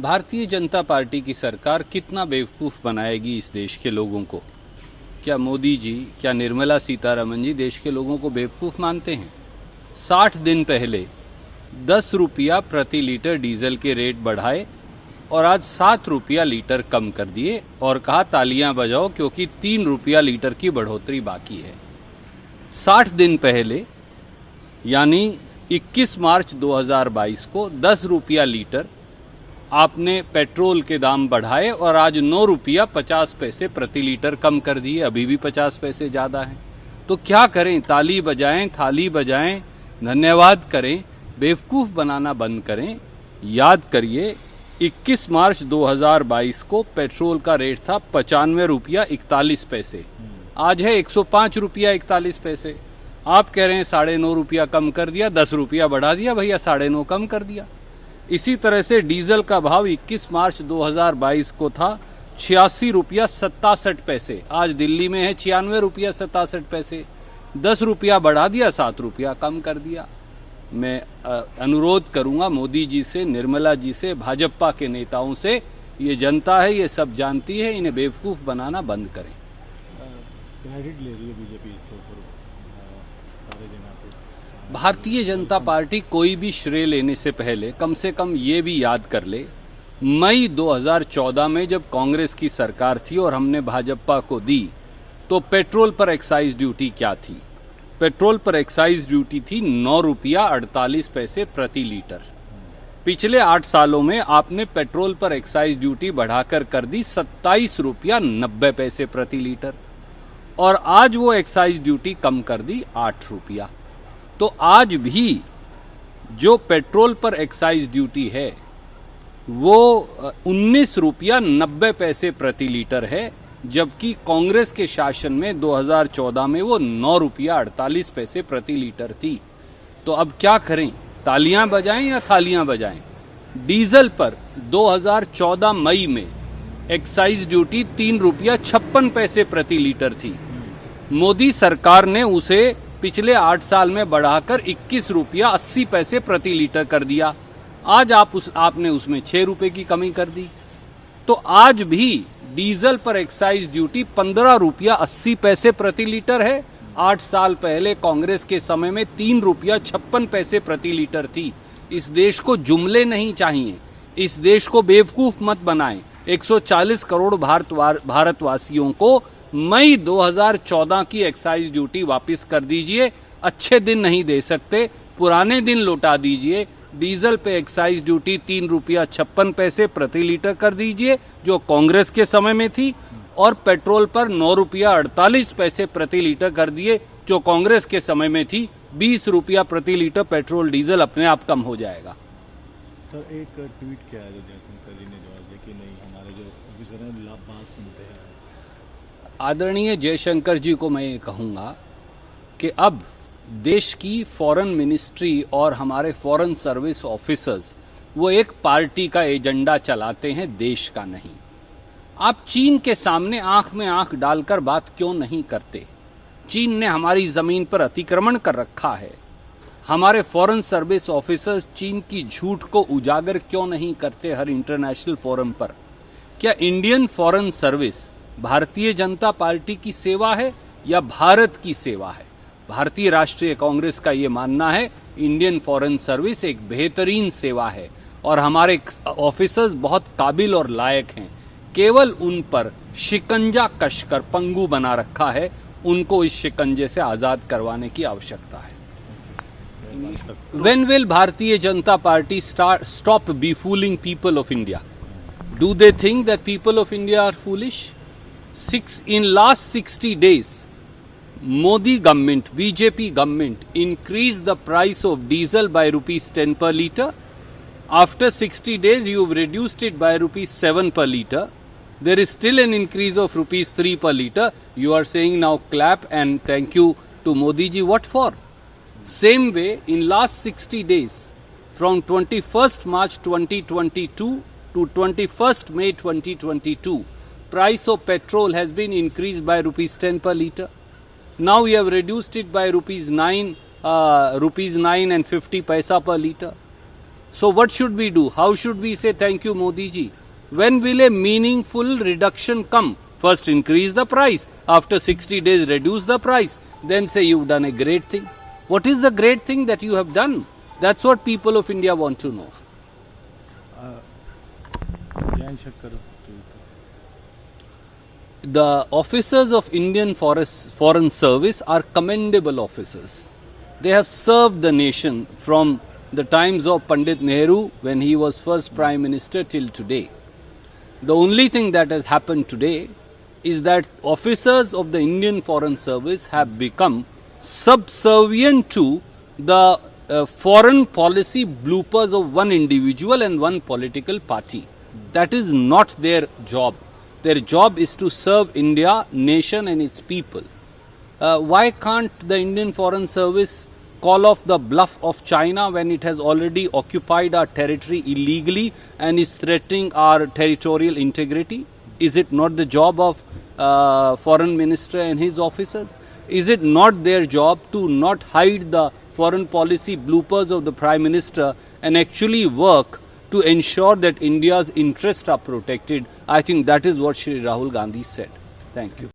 Bharatiya Janata party की सरकार कितना बेवकूफ़ बनाएगी इस देश के लोगों को? क्या मोदी जी, क्या निर्मला सीतारमण जी देश के लोगों को बेवकूफ़ मानते हैं? 60 दिन पहले 10 रुपया प्रति लीटर डीजल के रेट बढ़ाए और आज 7 रुपया लीटर कम कर दिए और कहा तालियां बजाओ क्योंकि 3 रुपया लीटर की बढ़ोतरी बाकी है। 60 दिन पहले यानी 21 मार्च 2022 को 10 रुपया लीटर आपने पेट्रोल के दाम बढ़ाए और आज 9 रुपया 50 पैसे प्रति लीटर कम कर दिए, अभी भी 50 पैसे ज़्यादा हैं। तो क्या करें? ताली बजाएं, थाली बजाएं, धन्यवाद करें, बेवकूफ़ बनाना बंद करें। याद करिए 21 मार्च 2022 को पेट्रोल का रेट था 95 रुपया 41 पैसे, आज है 105 रुपया 41 पैसे। आप कह रहे हैं 9.5 रुपया कम कर दिया, 10 रुपया बढ़ा दिया, भैया 9.5 कम कर दिया। इसी तरह से डीजल का भाव 21 मार्च 2022 को था 86 रुपया 67 पैसे, आज दिल्ली में है 96 रुपया 67 पैसे। 10 रुपया बढ़ा दिया, 7 रुपया कम कर दिया। मैं अनुरोध करूंगा मोदी जी से, निर्मला जी से, भाजपा के नेताओं से, ये जनता है, ये सब जानती है, इन्हें बेवकूफ़ बनाना बंद करें। क्रेडिट ले रही है बीजेपी इसके ऊपर सारे जगह से। भारतीय जनता पार्टी कोई भी श्रेय लेने से पहले कम से कम ये भी याद कर ले, मई 2014 में जब कांग्रेस की सरकार थी और हमने भाजपा को दी तो पेट्रोल पर एक्साइज ड्यूटी क्या थी? पेट्रोल पर एक्साइज ड्यूटी थी 9 रुपया 48 पैसे प्रति लीटर। पिछले 8 सालों में आपने पेट्रोल पर एक्साइज ड्यूटी बढ़ाकर कर दी 27 रुपया 90 पैसे प्रति लीटर और आज वो एक्साइज ड्यूटी कम कर दी 8 रुपया। तो आज भी जो पेट्रोल पर एक्साइज ड्यूटी है वो 19 रुपया 90 पैसे प्रति लीटर है, जबकि कांग्रेस के शासन में 2014 में वो 9 रुपया 48 पैसे प्रति लीटर थी। तो अब क्या करें? तालियां बजाएं या थालियां बजाएं? डीजल पर 2014 मई में एक्साइज ड्यूटी 3 रुपया 56 पैसे प्रति लीटर थी। मोदी सरकार ने उसे पिछले 8 साल में बढ़ाकर 21 रुपया 80 पैसे प्रति लीटर कर दिया। आज आपने उसमें 6 रुपए की कमी कर दी। तो आज भी डीजल पर एक्साइज ड्यूटी 15 रुपया 80 पैसे प्रति लीटर है। 8 साल पहले कांग्रेस के समय में 3 रुपया 56 पैसे प्रति लीटर थी। इस देश को जुमले नहीं चाहिए, इस देश को बेवकूफ मत बनाएं। 140 करोड़ भारतवासियों को मई 2014 की एक्साइज ड्यूटी वापस कर दीजिए। अच्छे दिन नहीं दे सकते, पुराने दिन लौटा दीजिए। डीजल पे एक्साइज ड्यूटी 3 रुपया 56 पैसे प्रति लीटर कर दीजिए जो कांग्रेस के समय में थी, और पेट्रोल पर 9 रुपया 48 पैसे प्रति लीटर कर दिए जो कांग्रेस के समय में थी। 20 रुपया प्रति लीटर पेट्रोल डीजल अपने आप कम हो जाएगा। सर एक ट्वीट किया है जो जयशंकर जी ने जवाब दिया कि नहीं हमारे जो ऑफिसर हैं बात सुनते हैं। आदरणीय जयशंकर जी को मैं ये कहूँगा कि अब देश की फॉरेन मिनिस्ट्री और हमारे फॉरेन सर्विस ऑफिसर्स वो एक पार्टी का एजेंडा चलाते हैं, देश का नहीं। आप चीन के सामने आंख में आंख डालकर बात क्यों नहीं करते? चीन ने हमारी जमीन पर अतिक्रमण कर रखा है। हमारे फॉरेन सर्विस ऑफिसर्स चीन की झूठ को उजागर क्यों नहीं करते हर इंटरनेशनल फोरम पर? क्या Indian foreign service Bharatiya Janata party की सेवा है या भारत की सेवा है? भारतीय राष्ट्रीय कांग्रेस का ये मानना है इंडियन फॉरेन सर्विस एक बेहतरीन सेवा है और हमारे ऑफिसर्स बहुत काबिल और लायक हैं। केवल उन पर शिकंजा कसकर पंगु बना रखा है, उनको इस शिकंजे से आजाद करवाने की आवश्यकता है। When will Bharatiya Janata Party stop befooling people of India? Do they think that people of India are foolish? In last 60 days, Modi government, BJP government increased the price of diesel by rupees 10 per litre. After 60 days, you have reduced it by rupees 7 per litre. There is still an increase of rupees 3 per litre. You are saying now clap and thank you to Modi ji. What for? Same way, in last 60 days, from 21st March 2022 to 21st May 2022, price of petrol has been increased by rupees 10 per litre. Now we have reduced it by rupees 9 and 50 paisa per litre. So what should we do? How should we say thank you, Modi ji? When will a meaningful reduction come? First increase the price. After 60 days reduce the price. Then say you've done a great thing. What is the great thing that you have done? That's what people of India want to know. ज्ञान share करो The officers of Indian Foreign Service are commendable officers. They have served the nation from the times of Pandit Nehru when he was first Prime Minister till today. The only thing that has happened today is that officers of the Indian Foreign Service have become subservient to the foreign policy bloopers of one individual and one political party. That is not their job. Their job is to serve India, nation and its people. Why can't the Indian Foreign Service call off the bluff of China when it has already occupied our territory illegally and is threatening our territorial integrity? Is it not the job of Foreign Minister and his officers? Is it not their job to not hide the foreign policy bloopers of the Prime Minister and actually work to ensure that India's interests are protected? I think that is what Shri Rahul Gandhi said. Thank you.